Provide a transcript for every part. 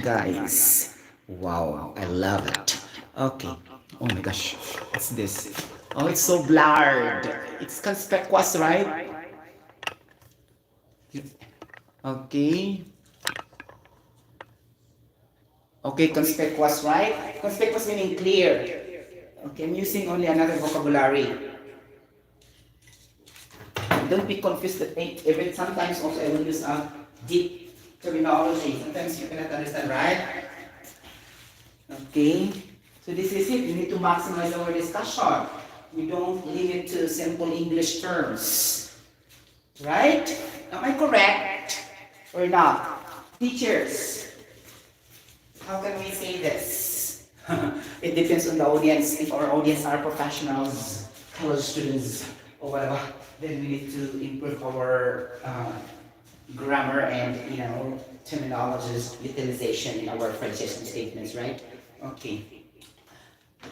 guys. Wow, I love it. Okay. Oh my gosh, what's this? Oh, it's so blurred. It's conspicuous, right? Okay. Okay, conspicuous, right? Conspicuous meaning clear. Okay, I'm using only another vocabulary. Don't be confused that even sometimes also I will use a deep terminology. Sometimes you cannot understand, right? Okay. So this is it. We need to maximize our discussion. We don't limit to simple English terms. Right? Am I correct or not? Teachers, how can we say this? It depends on the audience. If our audience are professionals, college students, or whatever, then we need to improve our grammar and terminologies utilization in our phrases and statements, right? Okay.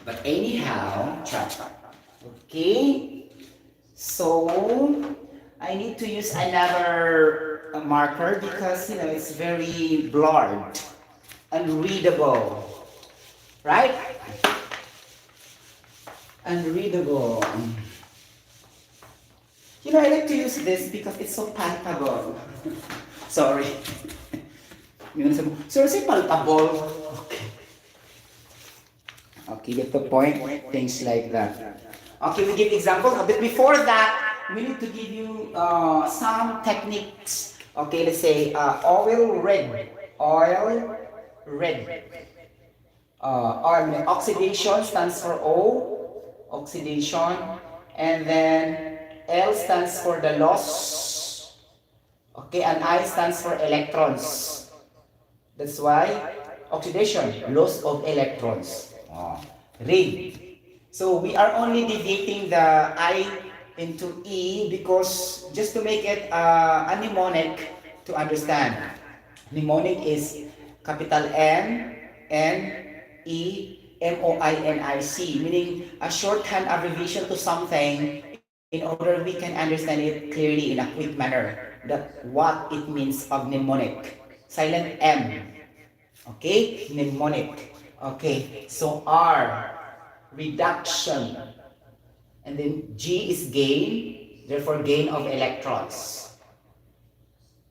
But anyhow, try. Okay. So I need to use another marker because it's very blurred, unreadable, right? Unreadable. I like to use this because it's so palpable. Sorry. Yun sabi, sir, say palpable. Okay. Okay, get the point? Things like that. Okay, we give examples. But before that, we need to give you some techniques. Okay, let's say oil red. Oil red. Or oxidation stands for O. Oxidation. And then L stands for the loss. Okay, and I stands for electrons. That's why oxidation, loss of electrons. Ring. So we are only deviating the I into E because just to make it a mnemonic to understand. Mnemonic is capital M, N, E, MOINIC, meaning a shorthand abbreviation to something in order we can understand it clearly in a quick manner. That what it means of mnemonic. Silent M. Okay? Mnemonic. Okay. So R, reduction. And then G is gain, therefore gain of electrons.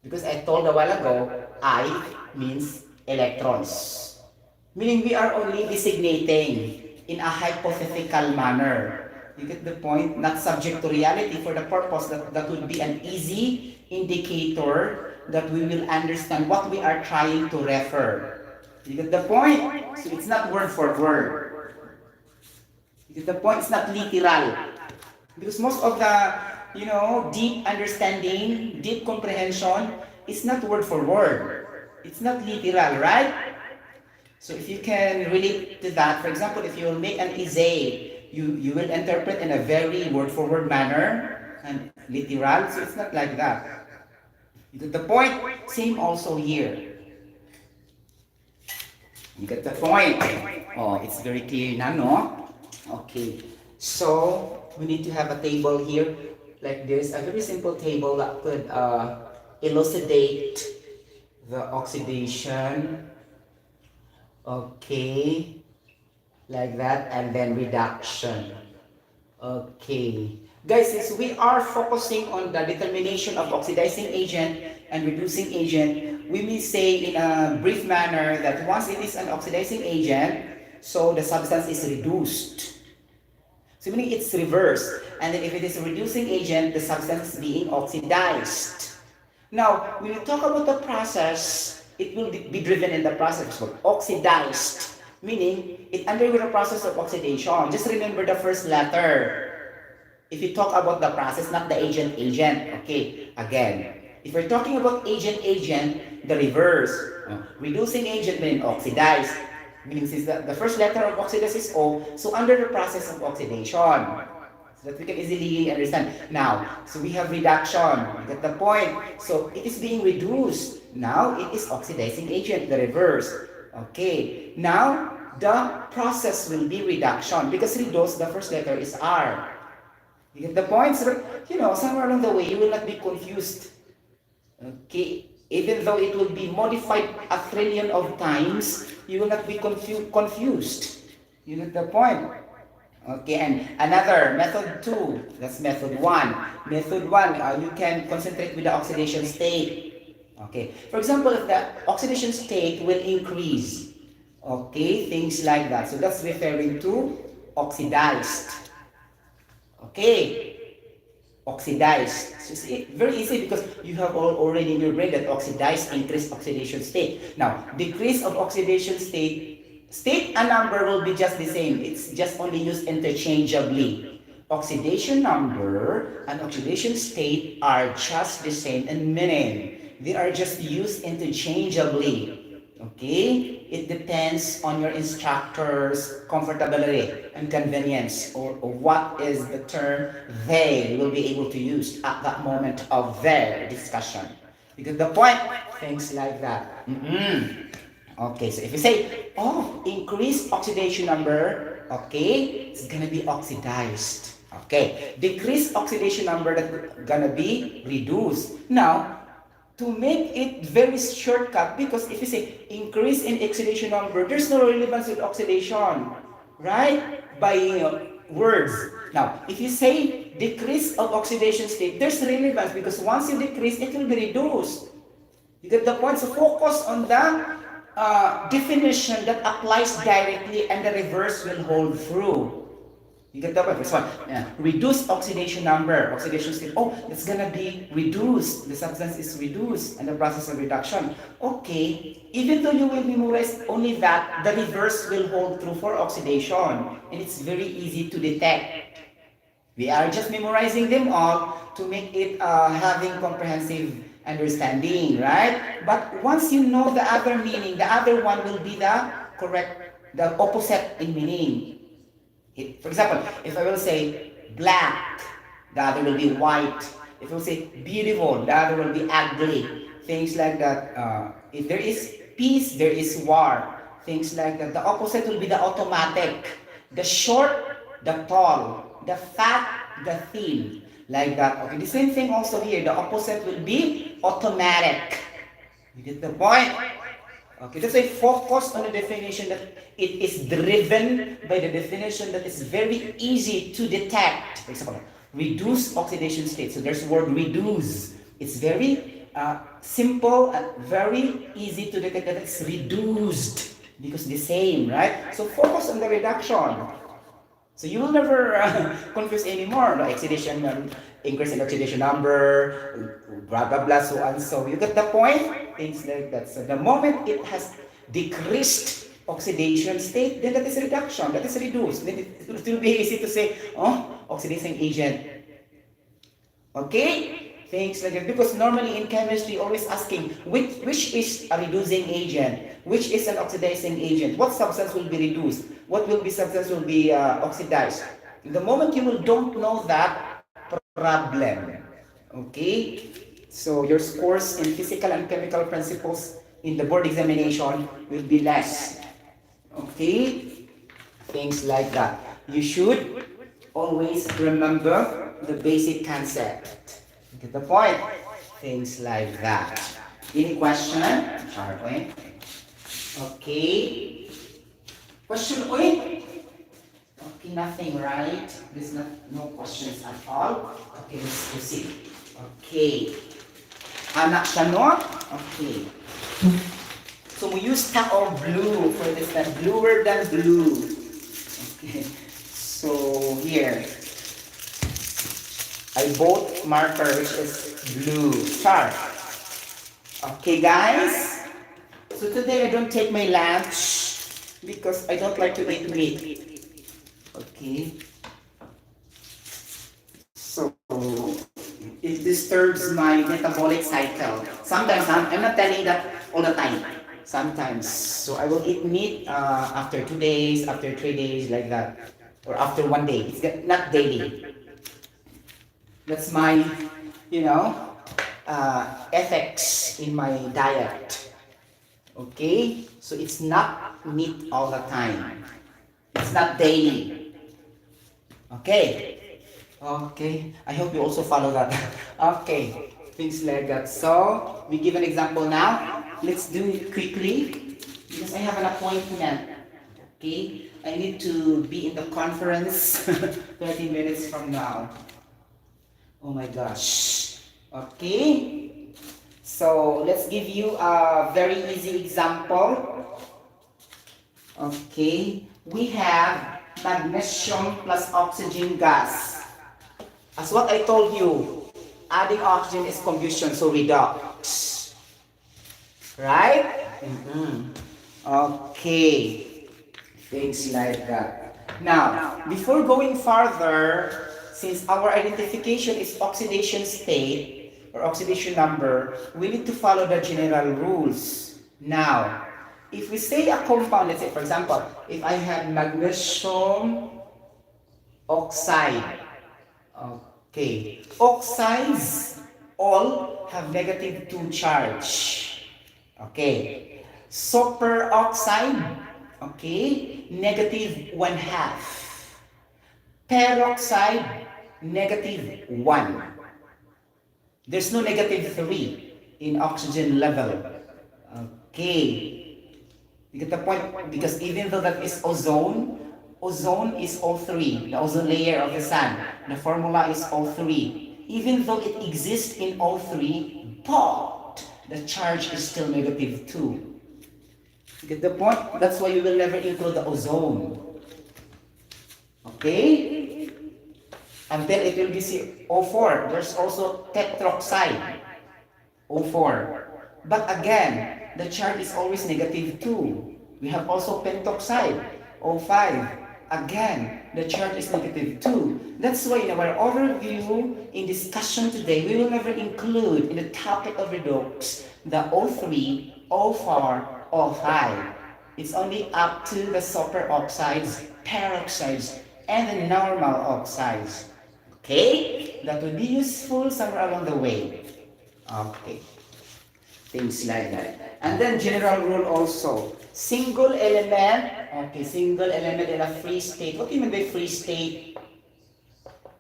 Because I told a while ago, I means electrons. Meaning we are only designating in a hypothetical manner. You get the point? Not subject to reality for the purpose that would be an easy indicator that we will understand what we are trying to refer. You get the point? So it's not word for word. You get the point? It's not literal. Because most of the, deep understanding, deep comprehension is not word for word. It's not literal, right? So if you can relate to that, for example, if you will make an essay, you will interpret in a very word for word manner and literal. So it's not like that. You get the point? Same also here. You get the point? Oh, it's very clear now, no? Okay. So we need to have a table here like this, a very simple table that could elucidate the oxidation. Okay, like that, and then reduction. Okay. Guys, since we are focusing on the determination of oxidizing agent and reducing agent, we may say in a brief manner that once it is an oxidizing agent, so the substance is reduced. So meaning it's reversed. And then if it is a reducing agent, the substance is being oxidized. Now, when you talk about the process, it will be driven in the process called oxidized, meaning it undergoes a process of oxidation. Just remember the first letter. If you talk about the process, not the agent, okay, again. If we're talking about agent, the reverse. Reducing agent meaning oxidized. Meaning since the first letter of oxidize is O, so under the process of oxidation. So that we can easily understand. Now, so we have reduction. Get the point? So it is being reduced. Now it is oxidizing agent, the reverse. Okay. Now the process will be reduction because reduce, the first letter is R. You get the point? So, somewhere along the way, you will not be confused. Okay. Even though it will be modified a trillion of times, you will not be confused. You get the point? Okay, and another, method 2, that's method 1. Method 1, you can concentrate with the oxidation state. Okay, for example, if the oxidation state will increase, okay, things like that. So that's referring to oxidized. Okay, oxidized. So see, very easy because you have already in your brain that oxidized, increased oxidation state. Now, decrease of oxidation state and number will be just the same. It's just only used interchangeably. Oxidation number and oxidation state are just the same in meaning. They are just used interchangeably. Okay? It depends on your instructor's comfortability and convenience, or what is the term they will be able to use at that moment of their discussion. You get the point? Things like that. Okay, so if you say, oh, increase oxidation number, okay, it's gonna be oxidized. Okay, decrease oxidation number, that's gonna be reduced. Now, to make it very shortcut, because if you say increase in oxidation number, there's no relevance with oxidation, right? By words. Now, if you say decrease of oxidation state, there's relevance because once you decrease, it will be reduced. You get the point? So focus on the definition that applies directly and the reverse will hold through. You get the point? First one, reduce oxidation number, oxidation state. Oh, that's gonna be reduced. The substance is reduced and the process of reduction. Okay, even though you will memorize only that, the reverse will hold true for oxidation, and it's very easy to detect. We are just memorizing them all to make it having comprehensive understanding, right? But once you know the other meaning, the other one will be the correct, the opposite in meaning. For example, if I will say black, the other will be white. If I will say beautiful, the other will be ugly. Things like that. If there is peace, there is war. Things like that. The opposite will be the automatic. The short, the tall. The fat, the thin. Like that. Okay, the same thing also here. The opposite will be automatic. You get the point? Okay, that's why focus on the definition that it is driven by the definition that is very easy to detect. For example, reduce oxidation state. So there's the word reduce. It's very simple and very easy to detect that it's reduced because the same, right? So focus on the reduction. So you will never confuse anymore. The oxidation, increase in oxidation number, blah blah blah, so on. So you get the point. Things like that. So the moment it has decreased oxidation state, then that is reduction. That is reduced. Then it will still be easy to say, oh, oxidizing agent. Okay. Things like that. Because normally in chemistry, always asking which is a reducing agent, which is an oxidizing agent. What substance will be reduced? What will be substance will be oxidized? The moment you will don't know that, problem. Okay? So your scores in physical and chemical principles in the board examination will be less. Okay? Things like that. You should always remember the basic concept. Get the point? Things like that. Any question? Sharp, okay. Question, Okay, nothing, right? There's no questions at all. Okay, let's proceed. Okay. Anak siya, no? Okay. So we use tag of blue for this time. Bluer than blue. Okay. So here. I bought marker which is blue. Sharp. Okay, guys. So today I don't take my lunch because I don't like to eat meat. Okay. So it disturbs my metabolic cycle. Sometimes I'm not telling that all the time. Sometimes. So I will eat meat after 2 days, after 3 days, like that. Or after 1 day. It's not daily. That's my, ethics in my diet. Okay? So it's not meat all the time. It's not daily. Okay? Okay. I hope you also follow that. Okay. Things like that. So, we give an example now. Let's do it quickly because I have an appointment. Okay? I need to be in the conference 30 minutes from now. Oh my gosh. Okay? So, let's give you a very easy example. Okay? We have magnesium plus oxygen gas. As what I told you, adding oxygen is combustion, so redox. Right? Okay. Things like that. Now, before going further, since our identification is oxidation state or oxidation number, we need to follow the general rules. Now, if we say a compound, let's say for example, if I had magnesium oxide, okay, oxides all have negative 2 charge. Okay, superoxide, okay, negative 1/2. Peroxide, negative 1. There's no negative 3 in oxygen level. Okay, you get the point? Because even though that is ozone, ozone is O3, the ozone layer of the sun. The formula is O3. Even though it exists in O3, but the charge is still negative 2. You get the point? That's why we will never include the ozone. Okay? Until it will be O4. There's also tetroxide, O4. But again, the charge is always negative 2. We have also pentoxide, O5. Again, the charge is negative 2. That's why in our overview, in discussion today, we will never include in the topic of redox the O3, O4, O5. It's only up to the superoxides, peroxides, and the normal oxides. Okay? That will be useful somewhere along the way. Okay. Things like that. And then general rule also. Single element, okay, single element in a free state. What do you mean by free state?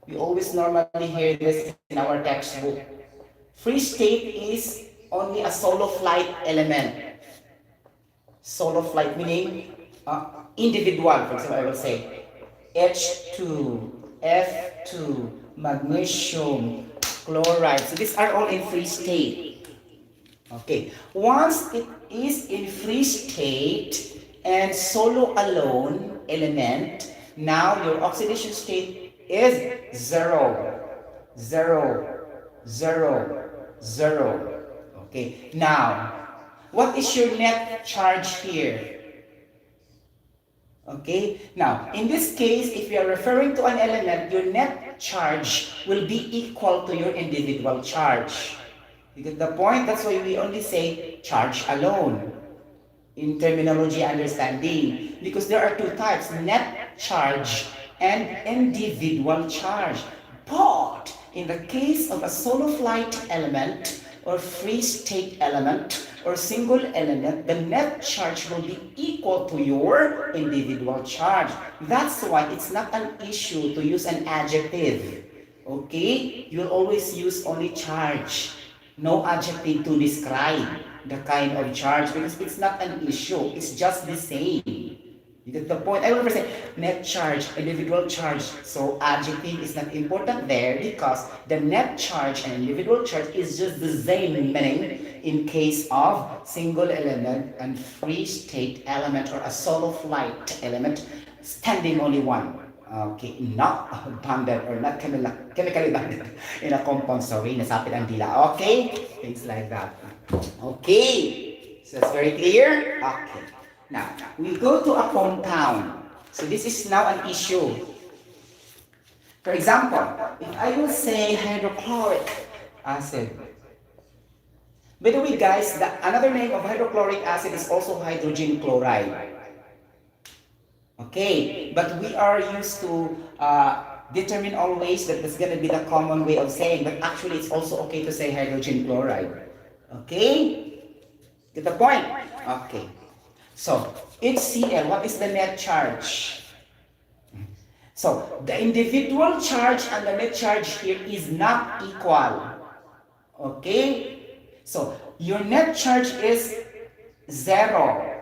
We always normally hear this in our textbook. Free state is only a solo flight element. Solo flight meaning individual, for example, I will say H2, F2, magnesium, chloride. So these are all in free state. Okay, once it is in free state and solo alone element, now your oxidation state is 0, 0, 0, 0. Okay, now, what is your net charge here? Okay, now, in this case, if you are referring to an element, your net charge will be equal to your individual charge. You get the point? That's why we only say charge alone in terminology understanding. Because there are two types, net charge and individual charge. But in the case of a solo flight element or free state element or single element, the net charge will be equal to your individual charge. That's why it's not an issue to use an adjective. Okay? You'll always use only charge. No adjective to describe the kind of charge because it's not an issue. It's just the same. You get the point? I will never say net charge, individual charge. So adjective is not important there because the net charge and individual charge is just the same meaning in case of single element and free state element or a solo flight element standing only one. Okay, not bonded or not chemically bonded in a compound. Sorry, nasapit ang dila. Okay, things like that. Okay, so that's very clear. Okay, now we go to a compound. So this is now an issue. For example, if I will say hydrochloric acid. By the way, guys, another name of hydrochloric acid is also hydrogen chloride. Okay, but we are used to determine always that that's going to be the common way of saying, but actually it's also okay to say hydrogen chloride. Okay? Get the point? Okay. So, HCl, what is the net charge? So, the individual charge and the net charge here is not equal. Okay? So, your net charge is 0.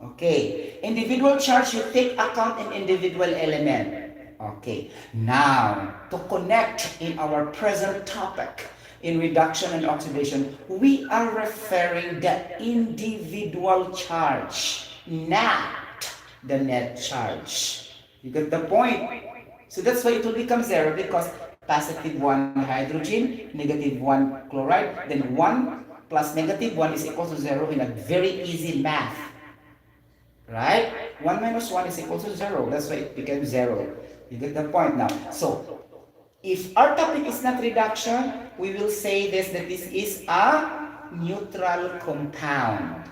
Okay. Individual charge, you take account in individual element. Okay. Now, to connect in our present topic, in reduction and oxidation, we are referring the individual charge, not the net charge. You get the point? So that's why it will become 0 because positive 1 hydrogen, negative 1 chloride, then 1 plus negative 1 is equal to 0 in a very easy math. Right? 1 minus 1 is equal to 0. That's why it became 0. You get the point now. So, if our topic is not reduction, we will say this, that this is a neutral compound.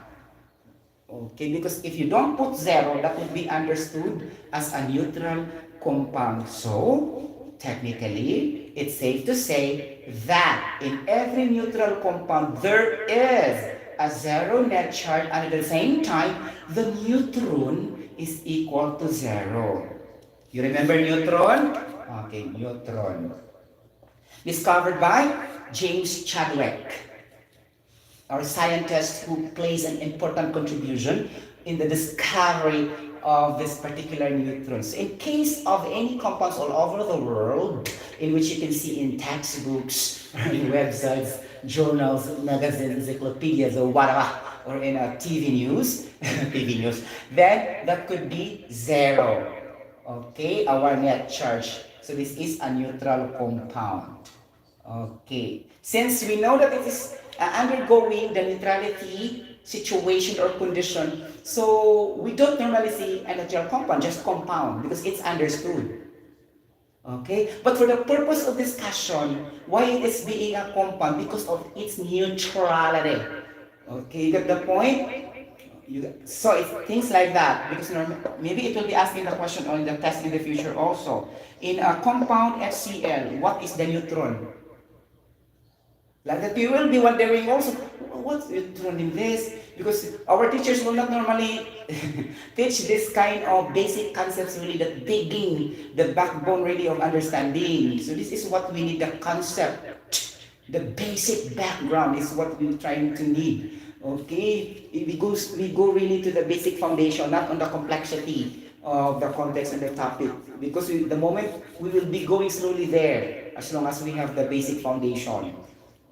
Okay, because if you don't put 0, that would be understood as a neutral compound. So, technically, it's safe to say that in every neutral compound, there is a 0 net charge, and at the same time, the neutron is equal to 0. You remember neutron? Okay, neutron. Discovered by James Chadwick, our scientist who plays an important contribution in the discovery of this particular neutrons. In case of any compounds all over the world, in which you can see in textbooks, or in websites, journals, magazines, encyclopedias, or whatever, or in a TV news, TV news, then that could be 0. Okay, our net charge. So this is a neutral compound. Okay. Since we know that it is undergoing the neutrality situation or condition, so we don't normally say a neutral compound, just compound, because it's understood. Okay? But for the purpose of discussion, why it is being a compound? Because of its neutrality. Okay, you get the point? So it's things like that, because maybe it will be asking the question on the test in the future also. In a compound HCl, what is the neutron? Like that, you will be wondering also, what's neutron in this? Because our teachers will not normally teach this kind of basic concepts really that digging the backbone really of understanding. So this is what we need, the concept. The basic background is what we're trying to need. Okay, we go really to the basic foundation, not on the complexity of the context and the topic. Because the moment we will be going slowly there, as long as we have the basic foundation.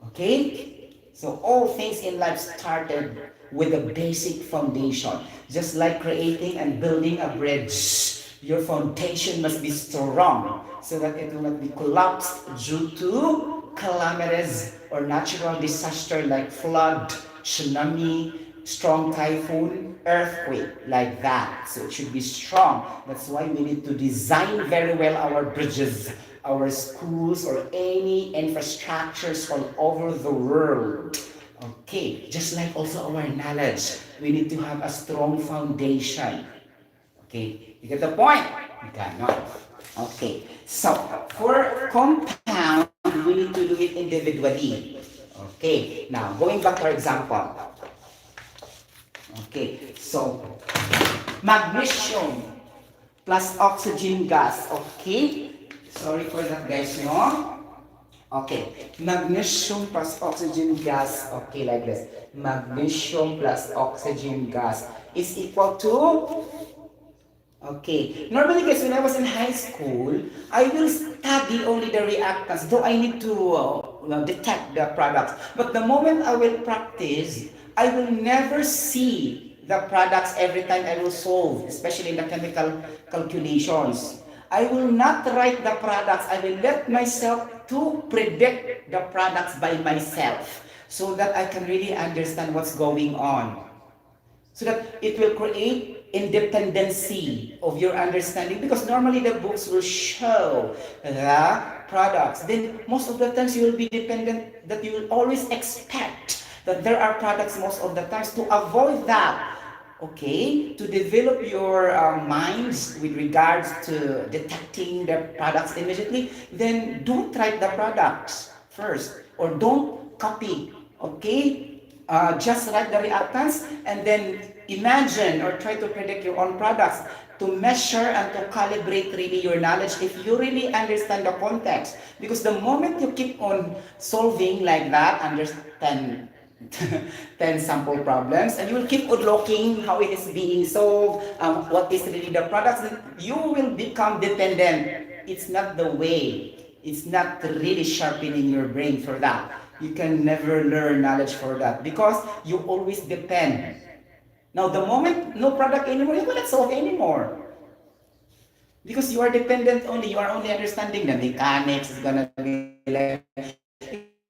Okay, so all things in life started with a basic foundation. Just like creating and building a bridge, your foundation must be strong so that it will not be collapsed due to calamities or natural disaster like flood, tsunami, strong typhoon, earthquake, like that. So it should be strong. That's why we need to design very well our bridges, our schools, or any infrastructures all over the world. Okay, just like also our knowledge, we need to have a strong foundation. Okay, you get the point? You cannot. Okay, so for compound, we need to do it individually. Okay, now going back to our example. Okay, so magnesium plus oxygen gas. Okay, sorry for that, guys, no? Okay, magnesium plus oxygen gas. Okay, like this. Magnesium plus oxygen gas is equal to. Okay, normally guys, when I was in high school, I will study only the reactants, though I need to detect the products. But the moment I will practice, I will never see the products every time I will solve, especially in the chemical calculations. I will not write the products. I will let myself to predict the products by myself so that I can really understand what's going on. So that it will create independency of your understanding, because normally the books will show the products. Then most of the times you will be dependent, that you will always expect that there are products most of the times. To avoid that, okay, to develop your minds with regards to detecting the products immediately, then don't write the products first, or don't copy, okay? Just write the reactants and then imagine or try to predict your own products. to measure and to calibrate really your knowledge if you really understand the context. Because the moment you keep on solving like that, understand 10 sample problems, and you will keep on looking how it is being solved, what is really the products, you will become dependent. It's not the way. It's not really sharpening your brain for that. You can never learn knowledge for that because you always depend. Now, the moment no product anymore, you cannot solve anymore. Because you are dependent only, you are only understanding the mechanics, it's gonna be like,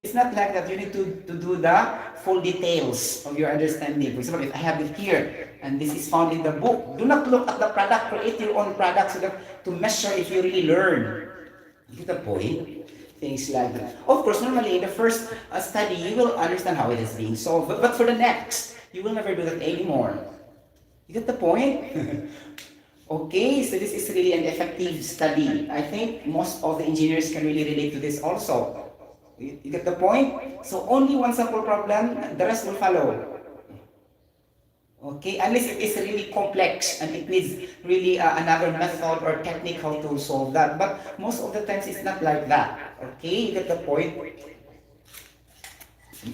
it's not like that. You need to do the full details of your understanding. For example, if I have it here, and this is found in the book, do not look at the product, create your own product so that to measure if you really learn. You get the point? Things like that. Of course, normally in the first study, you will understand how it is being solved, but for the next, you will never do that anymore. You get the point? Okay, so this is really an effective study. I think most of the engineers can really relate to this also. You get the point? So only one sample problem, the rest will follow. Okay, unless it is really complex and it needs really another method or technique how to solve that. But most of the times it's not like that. Okay, you get the point?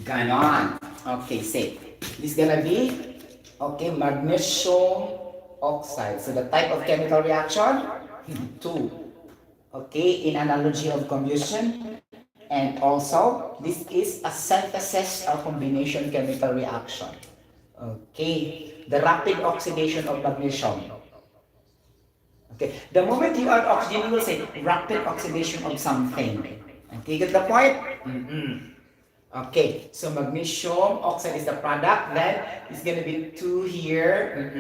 Ganon. Okay, say. This is gonna be, okay, magnesium oxide. So the type of chemical reaction, two. Okay, in analogy of combustion. And also, this is a synthesis or combination chemical reaction. Okay, the rapid oxidation of magnesium. Okay, the moment you add oxygen, you will say rapid oxidation of something. Okay, get the point? Okay, so magnesium oxide is the product, then it's going to be 2 here,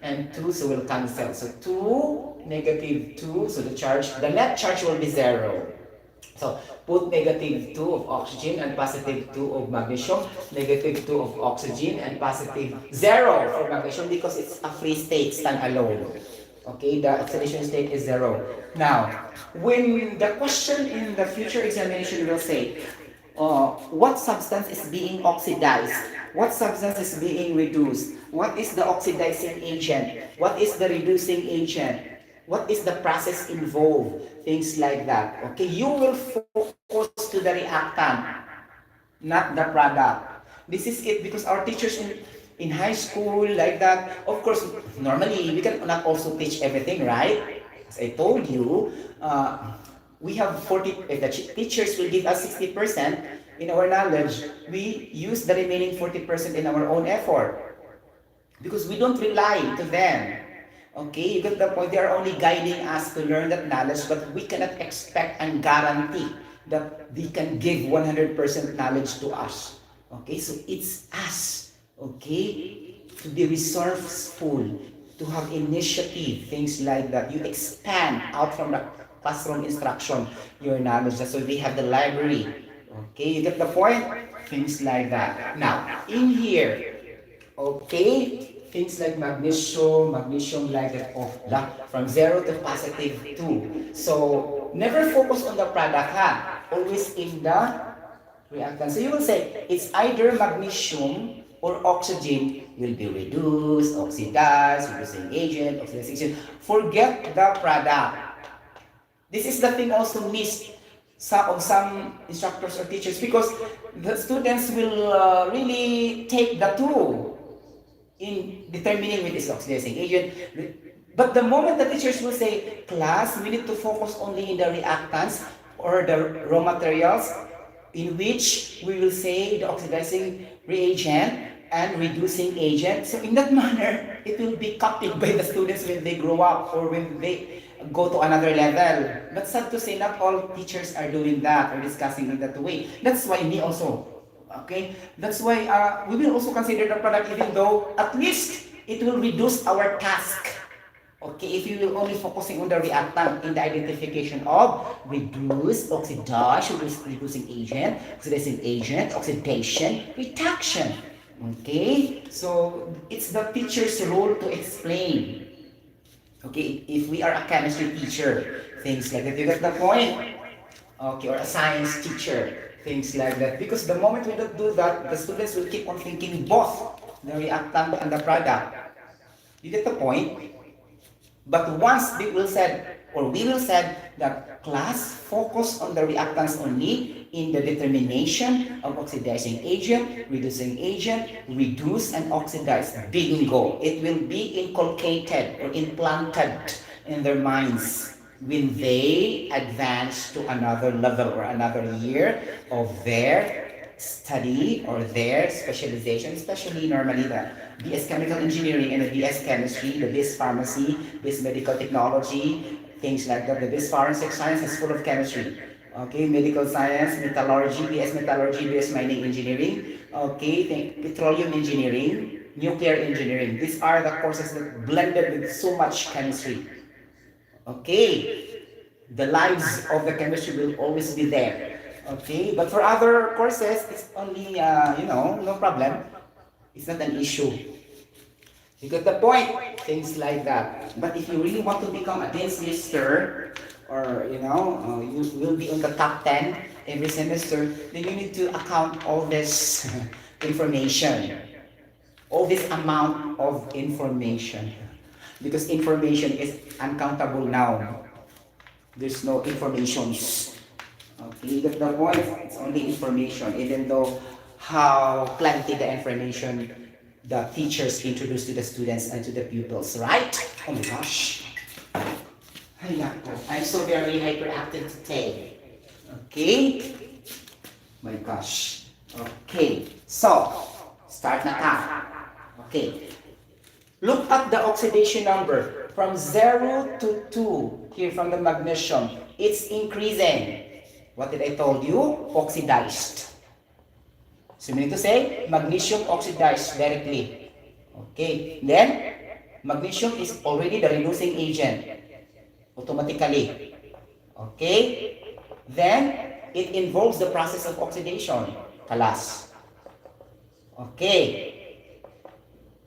and 2, so we'll cancel. So 2, negative 2, so the net charge will be 0. So put negative 2 of oxygen and positive 2 of magnesium, negative 2 of oxygen and positive 0 for magnesium because it's a free state, stand alone. Okay, the oxidation state is 0. Now, when the question in the future examination will say, what substance is being oxidized? What substance is being reduced? What is the oxidizing agent? What is the reducing agent? What is the process involved? Things like that. Okay, you will focus to the reactant, not the product. This is it because our teachers in high school like that, of course, normally we cannot also teach everything, right? As I told you, we have 40, if the teachers will give us 60% in our knowledge, we use the remaining 40% in our own effort because we don't rely to them. Okay, you get the point. They are only guiding us to learn that knowledge, but we cannot expect and guarantee that they can give 100% knowledge to us. Okay, so it's us, okay, to be resourceful, to have initiative, things like that. You expand out from the classroom instruction your knowledge. That's why we have the library. Okay, you get the point? Things like that. Now, in here, okay, things like magnesium like that, from 0 to positive 2. So, never focus on the product, always in the reactant. So, you will say, it's either magnesium or oxygen will be reduced, oxidized, reducing agent, oxidizing agent. Forget the product. This is the thing also missed of some instructors or teachers because the students will really take the two in determining which is oxidizing agent. But the moment the teachers will say, class, we need to focus only in the reactants or the raw materials in which we will say the oxidizing reagent and reducing agent. So in that manner, it will be copied by the students when they grow up or when they go to another level. But sad to say, not all teachers are doing that or discussing in that way. That's why me also. Okay, that's why we will also consider the product even though at least it will reduce our task. Okay, if you will only focusing on the reactant in the identification of reduce, oxidize, reducing agent, oxidizing agent, oxidation, reduction. Okay, so it's the teacher's role to explain. Okay, if we are a chemistry teacher, things like that, you get the point? Okay, or a science teacher, things like that. Because the moment we don't do that, the students will keep on thinking both the reactant and the product. You get the point? But once we will said that class focus on the reactants only in the determination of oxidizing agent, reducing agent, reduce and oxidize. Bingo! It will be inculcated or implanted in their minds when they advance to another level or another year of their study or their specialization, especially normally the BS Chemical Engineering and the BS Chemistry, the BS Pharmacy, BS Medical Technology, things like that. The BS Forensic Science is full of chemistry. Okay, medical science, metallurgy, BS Mining Engineering, okay, petroleum engineering, nuclear engineering. These are the courses that blended with so much chemistry. Okay, the lives of the chemistry will always be there. Okay, but for other courses, it's only, no problem. It's not an issue. You get the point? Things like that. But if you really want to become a dance lister, or, you will be on the top 10 every semester, then you need to account all this information, all this amount of information. Because information is uncountable now. There's no informations. Okay, you get the point? It's only information, even though how plenty the information the teachers introduce to the students and to the pupils, right? Oh my gosh. I'm so very hyperactive today. Okay? My gosh. Okay. So, start na ta. Okay. Look at the oxidation number from 0 to 2 here from the magnesium. It's increasing. What did I told you? Oxidized. So we need to say magnesium oxidized directly. Okay. Then magnesium is already the reducing agent automatically. Okay. Then it involves the process of oxidation. Kalas. Okay.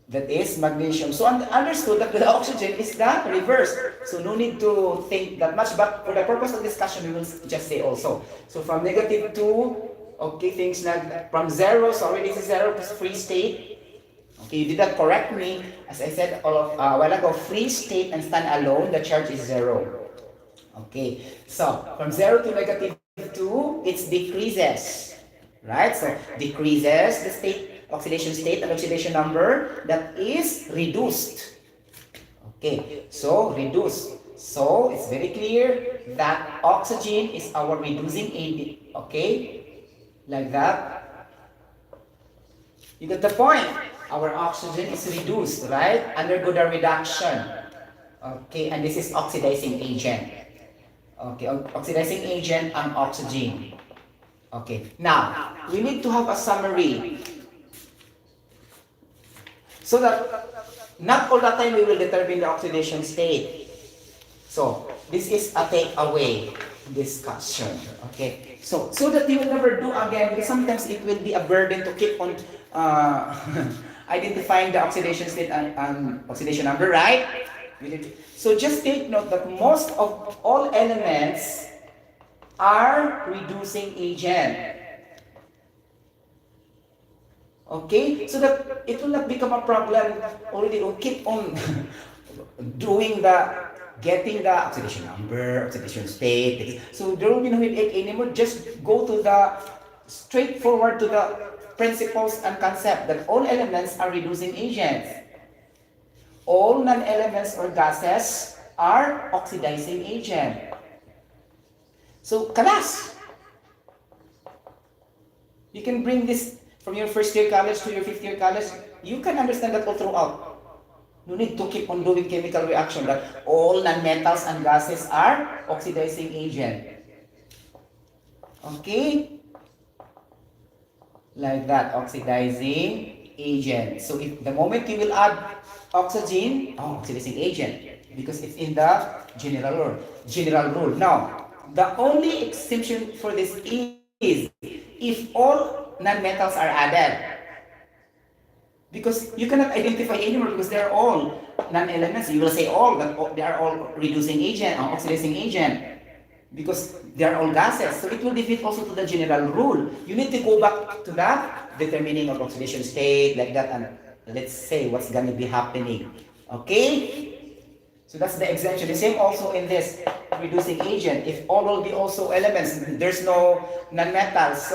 That is magnesium. So understood that the oxygen is the reverse. So no need to think that much. But for the purpose of discussion, we will just say also. So from negative 2, okay, things like from 0, sorry, this is 0 to free state. Okay, you did not correct me. As I said a while ago, free state and stand alone, the charge is 0. Okay, so from 0 to negative 2, it decreases. Right? So decreases the state, oxidation state and oxidation number, that is reduced. Okay, so reduced. So it's very clear that oxygen is our reducing agent. Okay, like that. You get the point. Our oxygen is reduced, right? Undergo the reduction. Okay, and this is oxidizing agent. Okay, oxidizing agent and oxygen. Okay, now we need to have a summary so that not all the time we will determine the oxidation state. So this is a takeaway discussion. Okay, so that you will never do again, because sometimes it will be a burden to keep on identifying the oxidation state and oxidation number, right? So just take note that most of all elements are reducing agent. Okay? So that it will not become a problem already. We'll keep on doing getting the oxidation number, oxidation state. So there will be no headache anymore. Just go to the straightforward to the principles and concept that all elements are reducing agents. All non-elements or gases are oxidizing agent. So, kalas! You can bring this from your first year college to your fifth year college. You can understand that all throughout. No need to keep on doing chemical reaction that all non-metals and gases are oxidizing agent. Okay? Like that, oxidizing agent. So, if the moment you will add oxygen, oxidizing agent, because it's in the general rule. Now, the only exception for this is if all non-metals are added. Because you cannot identify anymore because they are all non-elements. You will say all, that they are all reducing agent or oxidizing agent. Because they are all gases. So it will defeat also to the general rule. You need to go back to that determining of oxidation state, like that, and let's say what's going to be happening. Okay? So that's the exemption. The same also in this reducing agent. If all will be also elements, there's no non-metals.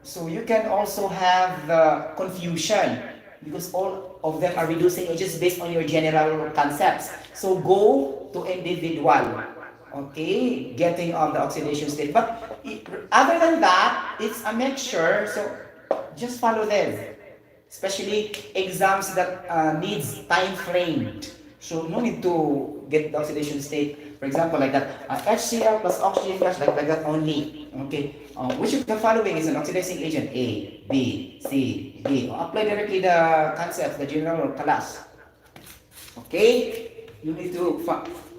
So you can also have the confusion because all of them are reducing agents based on your general concepts. So go to individual. Okay, getting on the oxidation state. But other than that, it's a mixture. So just follow them. Especially exams that needs time frame. So no need to get the oxidation state. For example, like that, HCl plus oxygen gas, like that only. Okay. Which of the following is an oxidizing agent? A, B, C, D. Apply directly the concepts, the general class. Okay. You need to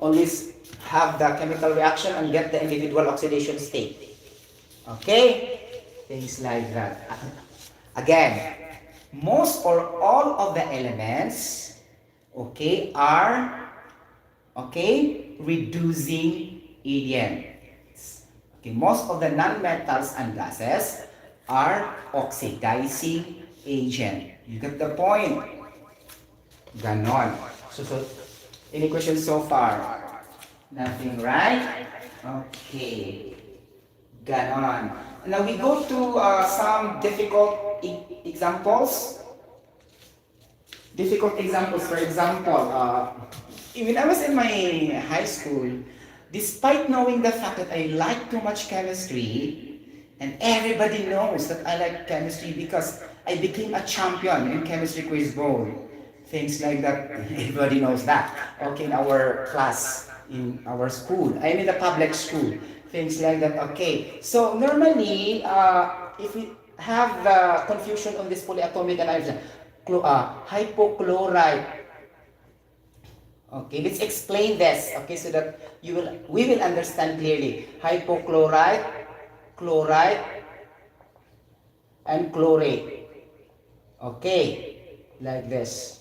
always have the chemical reaction and get the individual oxidation state. Okay. Things like that. Again, most or all of the elements, okay, are, okay, reducing agents. Okay, most of the non-metals and gases are oxidizing agent. You get the point? Ganon. So any questions so far? Nothing, right? Okay. Ganon. Now we go to some difficult examples. Difficult examples. For example, when I was in my high school, despite knowing the fact that I like too much chemistry, and everybody knows that I like chemistry because I became a champion in chemistry quiz bowl. Things like that. Everybody knows that. Okay, in our class, in our school. I'm in the public school. Things like that. Okay. So normally, if we have the confusion on this polyatomic analysis, hypochlorite. Okay, let's explain this. Okay, so that we will understand clearly. Hypochlorite, chloride, and chlorate. Okay, like this.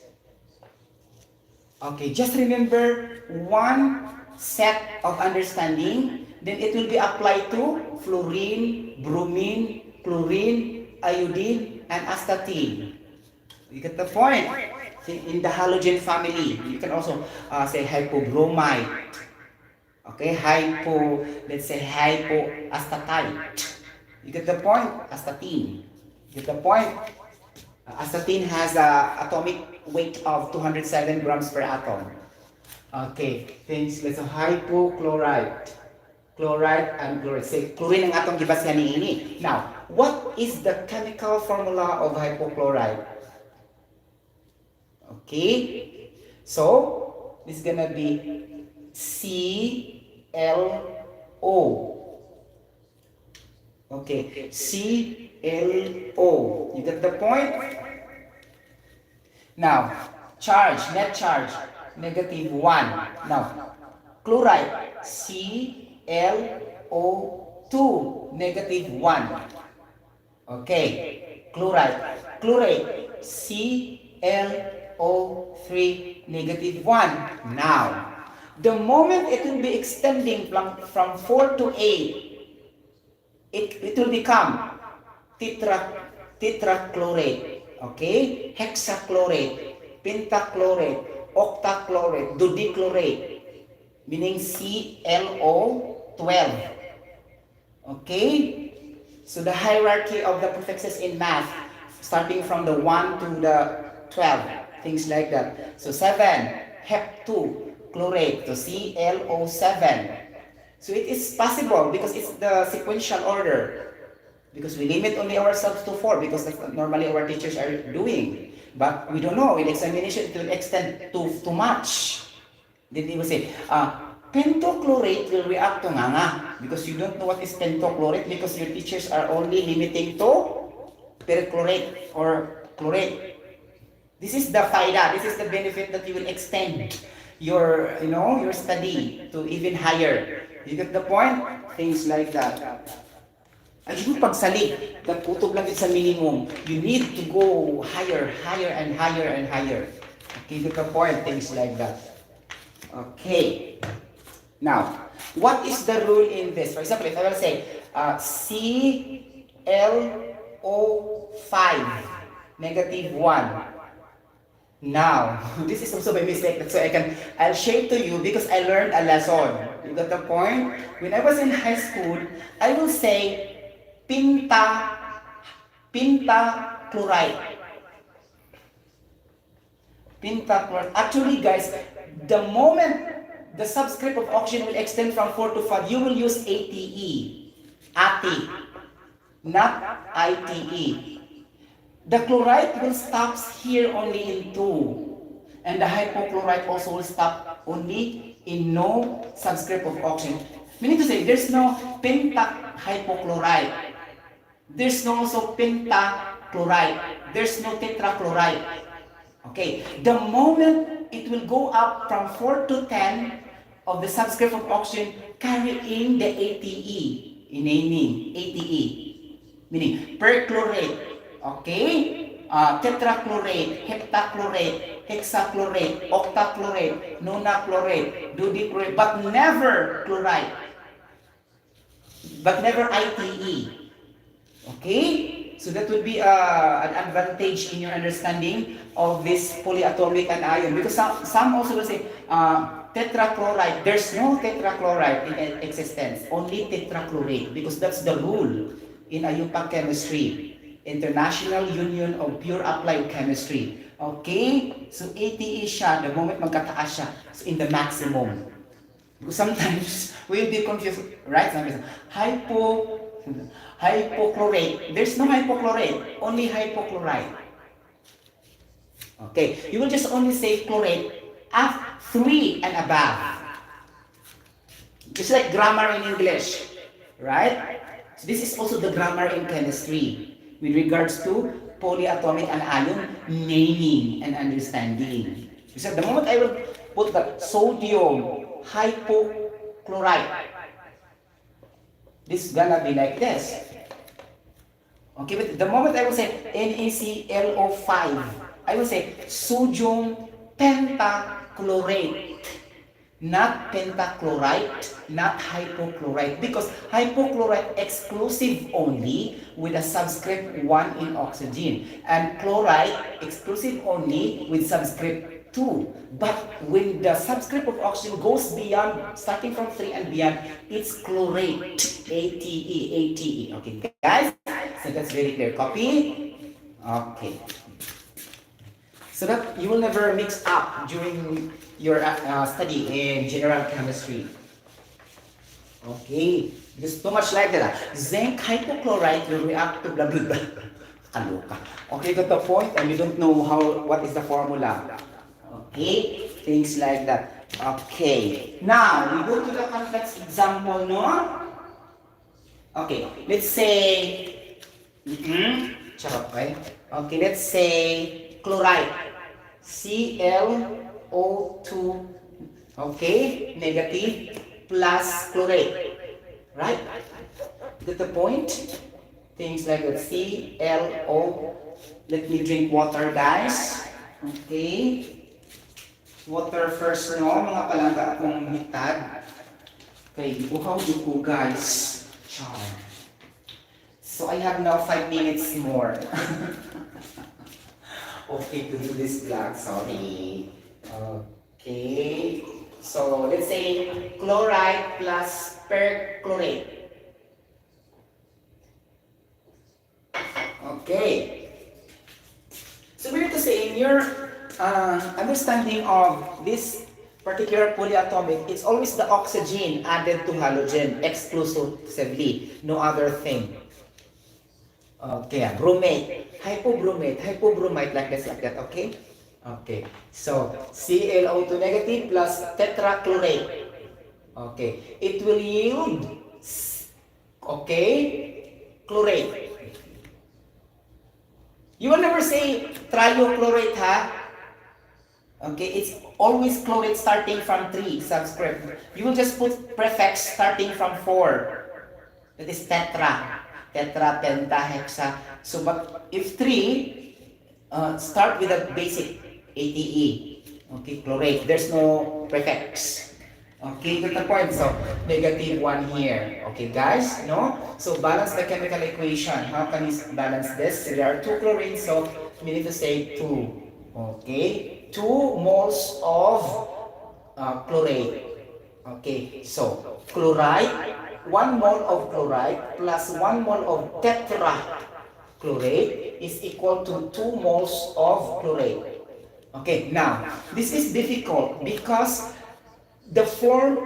Okay, just remember one set of understanding, then it will be applied to fluorine, bromine, chlorine, iodine, and astatine. You get the point? In the halogen family, you can also say hypobromite. Okay, let's say hypoastatite. You get the point? Astatine. You get the point? Astatine has an atomic weight of 207 grams per atom. Okay, things let's say hypochlorite. Chloride and chloride. Say, chlorine ang atong gibasyan niini. Now, what is the chemical formula of hypochlorite? Okay, so this is gonna be ClO. Okay, ClO. You get the point? Now, charge, net charge, -1. Now, chloride, ClO2, -1. Okay, chloride, chlorate, ClO3, -1. Now, the moment it will be extending from 4 to 8, it will become tetrachlorate, okay? Hexachlorate, pentachlorate, octachlorate, dodichlorate, meaning ClO12. Okay? So the hierarchy of the prefixes in math, starting from the 1 to the 12, things like that. So 7, hep2 chlorate, so ClO7. So it is possible because it's the sequential order. Because we limit only ourselves to 4 because that's what normally our teachers are doing. But we don't know, in examination it will extend to too much. Then they will say, pentochlorate will react to nganga because you don't know what is pentochlorate because your teachers are only limiting to perchlorate or chlorate. This is the faida, this is the benefit that you will extend your, your study to even higher. You get the point? Things like that. Ay, yung pagsalig, nagputob lang din sa minimum. You need to go higher, higher, and higher, and higher. Okay, you get the point? Things like that. Okay. Now, what is the rule in this? For example, if I will say ClO5, -1. Now, this is also my mistake. That's why I'll share to you because I learned a lesson. You got the point? When I was in high school, I will say pentachloride. Pentachloride. Actually, guys, the moment the subscript of oxygen will extend from 4 to 5, you will use ATE. ATE, not ITE. The chloride will stop here only in 2. And the hypochlorite also will stop only in no subscript of oxygen. Meaning to say, there's no pentahypochlorite. There's no also pentachloride. There's no tetrachloride. Okay, the moment it will go up from 4 to 10 of the subscript of oxygen carrying the ATE, in naming ATE, meaning perchlorate, okay, tetrachlorate, heptachlorate, hexachlorate, octachlorate, nonachlorate, dodichlorate, but never chloride, but never ITE. Okay? So that would be an advantage in your understanding of this polyatomic anion. Because some also will say tetrachloride. There's no tetrachloride in existence. Only tetrachlorate. Because that's the rule in IUPAC chemistry. International Union of Pure Applied Chemistry. Okay? So ATE siya, the moment magkataas siya, so in the maximum. Because sometimes we'll be confused, right? Hypochlorate. There's no hypochlorate, only hypochlorite. Okay, you will just only say chlorate at 3 and above. Just like grammar in English, right? So this is also the grammar in chemistry with regards to polyatomic anion naming and understanding. So the moment I will put the sodium hypochlorite, this is gonna be like this. Okay, but the moment I will say NaClO5, I will say sodium pentachlorate, not pentachlorite, not hypochlorite, because hypochlorite exclusive only with a subscript 1 in oxygen, and chloride exclusive only with subscript 2. But when the subscript of oxygen goes beyond, starting from 3 and beyond, it's chlorate, ATE. Okay, guys? So that's very clear. Copy? Okay. So that you will never mix up during your study in general chemistry. Okay. Because too much like that. Zinc hypochlorite will react to blah blah blah. Kaloka. Okay, got the point, and you don't know what is the formula. Okay, things like that. Okay, now we go to the complex example, no? Okay, let's say, charot, right? Okay, let's say chloride, ClO2, okay, negative, plus chlorate, right? Get the point? Things like that, ClO. Let me drink water, guys. Okay. Water first, no? Mga palangga akong mitad. Okay, uhaw din ko, guys. Char. So I have now 5 minutes more. Okay, to do this vlog, sorry. Okay. So let's say chloride plus perchlorate. Okay. So we're to say in your understanding of this particular polyatomic, it's always the oxygen added to halogen exclusively, no other thing. Okay, bromate, hypobromate, like this, like that, okay? Okay, so ClO2 negative plus tetrachlorate. Okay, it will yield, okay, chlorate. You will never say triochlorate, ha? Okay, it's always chlorate starting from 3 subscript. You will just put prefix starting from 4. That is tetra, penta, hexa. So, but if 3, start with a basic ATE. Okay, chlorate. There's no prefix. Okay, get the point. So, negative 1 here. Okay, guys, no? So, balance the chemical equation. How can you balance this? There are 2 chlorines, so we need to say 2. Okay? 2 moles of chlorate. Okay, so chloride, 1 mole of chloride plus 1 mole of tetrachlorate is equal to 2 moles of chlorate. Okay, now this is difficult because the form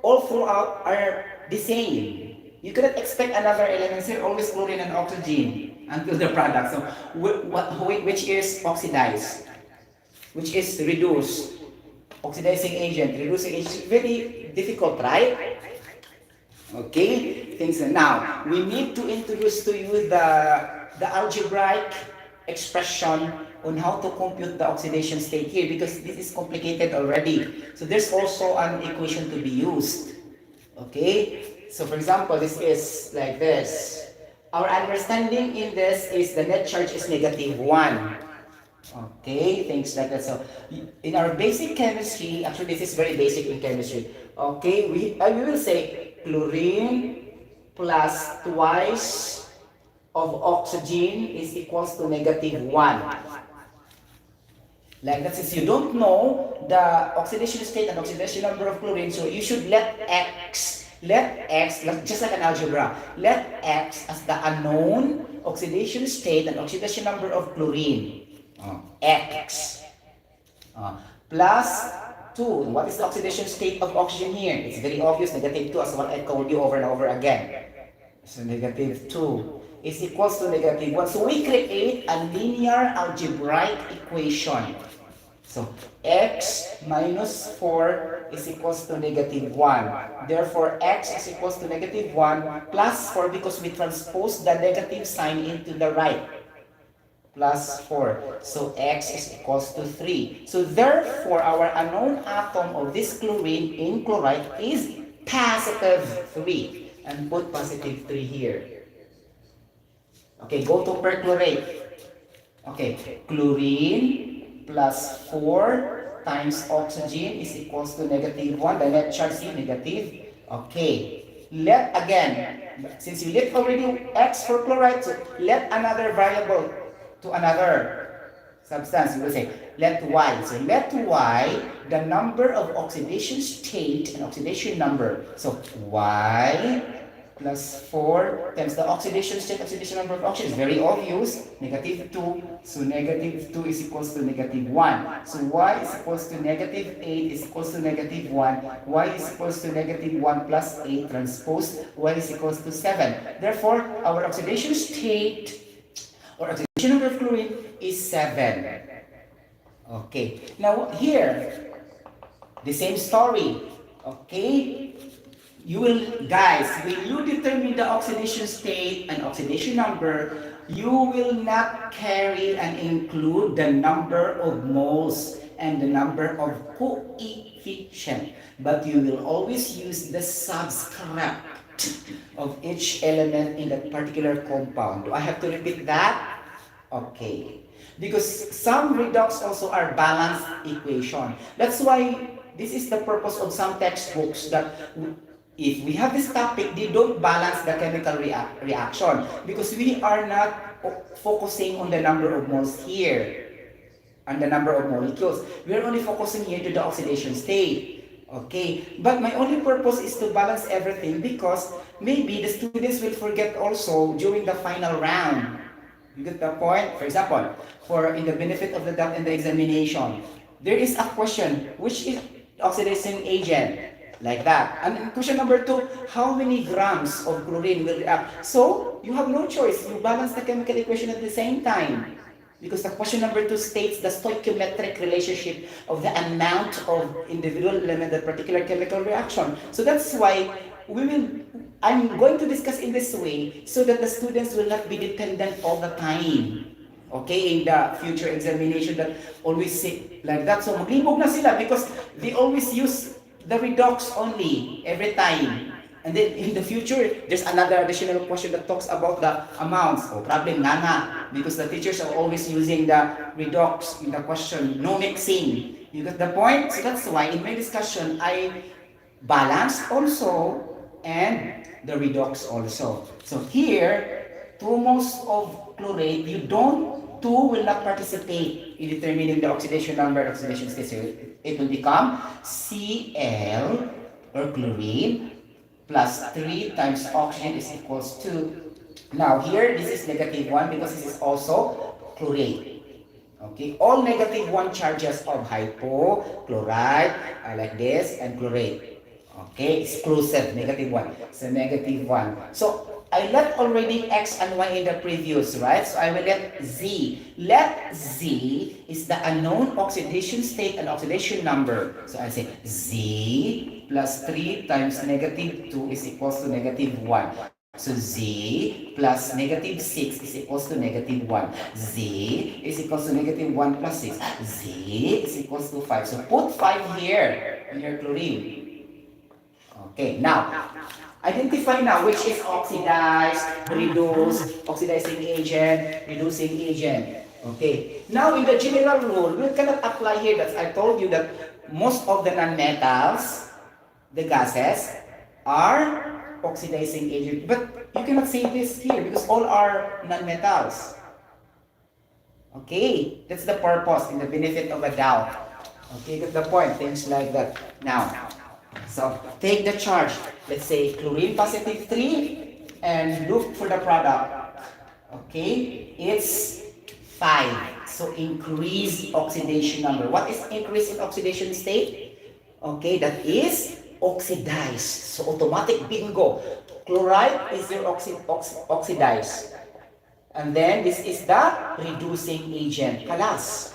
all throughout are the same. You cannot expect another element here, always chlorine and oxygen until the product. So which is oxidized, which is reduced, oxidizing agent, reducing agent, very difficult, right? Okay, things now we need to introduce to you the algebraic expression on how to compute the oxidation state here because this is complicated already. So there's also an equation to be used. Okay, so for example, this is like this. Our understanding in this is the net charge is -1. Okay, things like that. So in our basic chemistry, actually this is very basic in chemistry. Okay, we will say chlorine plus twice of oxygen is equals to -1. Like that, since you don't know the oxidation state and oxidation number of chlorine, so you should let x, just like an algebra, let x as the unknown oxidation state and oxidation number of chlorine. X plus 2. What is the oxidation state of oxygen here? It's very obvious, -2 as what I told you over and over again. So -2 is equals to -1. So we create a linear algebraic equation. So x minus 4 is equals to -1. Therefore, x is equals to -1 plus 4 because we transpose the negative sign into the right. Plus 4. So x is equals to 3. So therefore, our unknown atom of this chlorine in chloride is positive 3. And put positive 3 here. Okay, go to perchlorate. Okay, chlorine plus 4 times oxygen is equals to -1. The net charge is negative. Okay, let again, since you let already x for chloride, so let another variable to another substance. You will say, let y. So let y, the number of oxidation state and oxidation number. So y plus 4 times the oxidation state, oxidation number of oxygen is very obvious, -2. So -2 is equals to -1. So y is equals to -8 is equals to -1. Y is equals to -1 plus 8 transpose. Y is equals to 7. Therefore, our oxidation state or oxidation number of chlorine is 7. Okay. Now here, the same story. Okay. You will, guys, when you determine the oxidation state and oxidation number, you will not carry and include the number of moles and the number of coefficient, but you will always use the subscript of each element in that particular compound. Do I have to repeat that? Okay. Because some redox also are balanced equation. That's why this is the purpose of some textbooks that if we have this topic, they don't balance the chemical reaction because we are not focusing on the number of moles here and the number of molecules. We are only focusing here to the oxidation state. Okay, but my only purpose is to balance everything because maybe the students will forget also during the final round. You get the point? For example, for in the benefit of the doubt in the examination, there is a question, which is oxidation agent? Like that. And question number 2, how many grams of chlorine will react? So, you have no choice. You balance the chemical equation at the same time. Because the question number 2 states the stoichiometric relationship of the amount of individual element in that particular chemical reaction. So that's why I'm going to discuss in this way so that the students will not be dependent all the time. Okay, in the future examination that always say like that. So maglibog na sila because they always use the redox only every time. And then in the future, there's another additional question that talks about the amounts. Oh, problem nga because the teachers are always using the redox in the question, no mixing. You get the point? So that's why in my discussion, I balanced also and the redox also. So here, 2 moles of chlorate, you don't 2 will not participate in determining the oxidation number, oxidation state. So it will become Cl or chlorine plus 3 times oxygen is equals to, now here this is negative 1 because this is also chlorate. Okay, all negative 1 charges of hypochlorite are like this and chlorate. Okay, exclusive, negative 1. So negative 1. So I let already X and Y in the previous, right? So I will let Z. Let Z is the unknown oxidation state and oxidation number. So I say Z plus 3 times negative 2 is equals to negative 1. So Z plus negative 6 is equals to negative 1. Z is equals to negative 1 plus 6. Z is equals to 5. So put 5 here in your chlorine. Okay, now, identify now which is oxidized, reduced, oxidizing agent, reducing agent. Okay, now in the general rule, we cannot apply here that I told you that most of the nonmetals, the gases, are oxidizing agent. But you cannot say this here because all are nonmetals. Okay, that's the purpose and the benefit of a doubt. Okay, that's the point, things like that. Now, so take the charge, let's say chlorine positive 3 and look for the product. Okay, it's 5. So increase oxidation number. What is increase in oxidation state? Okay, that is oxidized. So automatic bingo. Chloride is your oxidized. And then this is the reducing agent, kalas.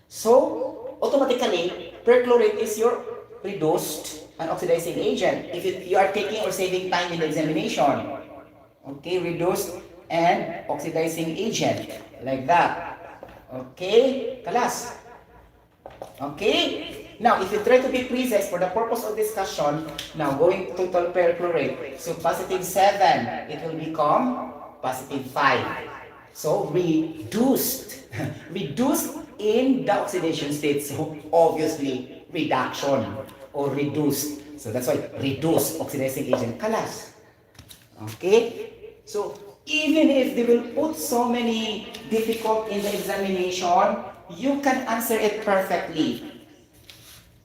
So automatically perchlorate is your reduced and oxidizing agent if you are taking or saving time in the examination. Okay, reduced and oxidizing agent, like that. Okay, kalas. Okay, now if you try to be precise for the purpose of discussion, now going to total perchlorate, so positive 7, it will become positive 5. So reduced, reduced in the oxidation state, so obviously reduction or reduced. So that's why reduced oxidizing agent, kalas. Okay? So even if they will put so many difficult in the examination, you can answer it perfectly.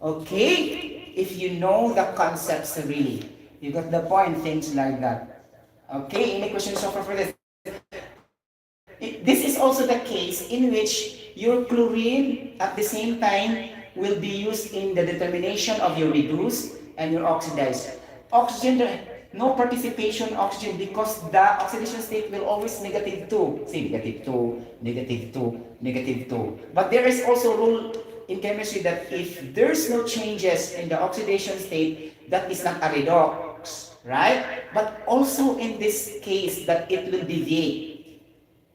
Okay? If you know the concepts really. You got the point, things like that. Okay? Any questions so far for this? This is also the case in which your chlorine at the same time will be used in the determination of your reduced and your oxidized. Oxygen, no participation oxygen because the oxidation state will always negative 2. See, negative 2, negative 2, negative 2. But there is also a rule in chemistry that if there's no changes in the oxidation state, that is not a redox, right? But also in this case that it will deviate.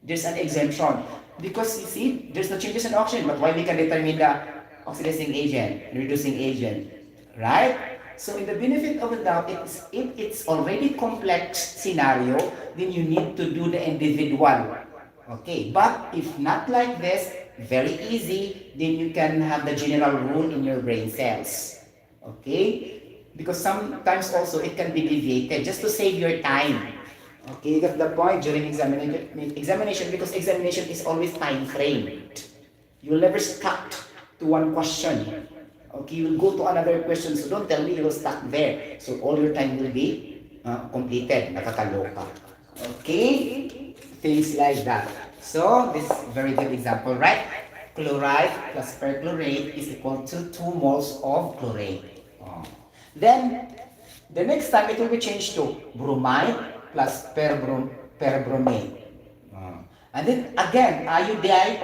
There's an exemption. Because you see, there's no changes in oxygen, but why we can determine the oxidizing agent, reducing agent, right? So in the benefit of the doubt, if it's already complex scenario, then you need to do the individual. Okay, but if not like this, very easy, then you can have the general rule in your brain cells. Okay? Because sometimes also it can be deviated just to save your time. Okay, you got the point during examination because examination is always time framed. You'll never stuck to one question. Okay, you will go to another question. So don't tell me you will stuck there. So all your time will be completed. Nakakaloka. Okay? Things like that. So this is a very good example, right? Chloride plus perchlorate is equal to 2 moles of chlorate. Then, the next time it will be changed to bromide plus perbromate. And then again, iodide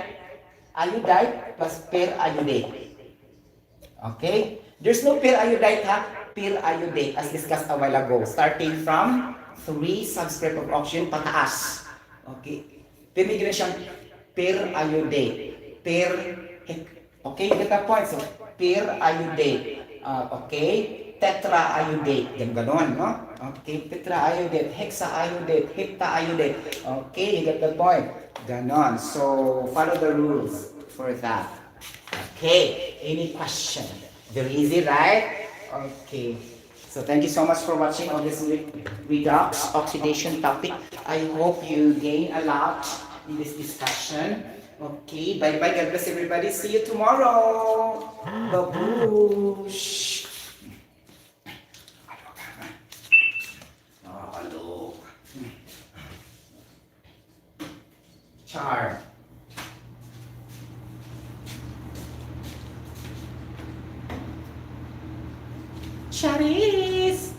plus periodate. Okay? There's no periodite, periodate as discussed a while ago. Starting from 3 subscript of oxygen pataas. Okay? Pinigyan siyang periodate. Okay, you get the point. So, periodate. Okay? Tetraiodate. Ganon, no? Okay, tetraiodate, hexaiodate, heptaiodate. Okay, you get the point. Ganon. So, follow the rules for that. Okay, any question? Very easy, right? Okay. So, thank you so much for watching on this redox oxidation topic. I hope you gain a lot in this discussion. Okay, bye-bye. God bless everybody. See you tomorrow. Babush. Hello. Char. Charis.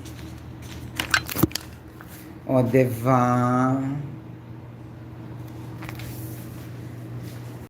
O, diba?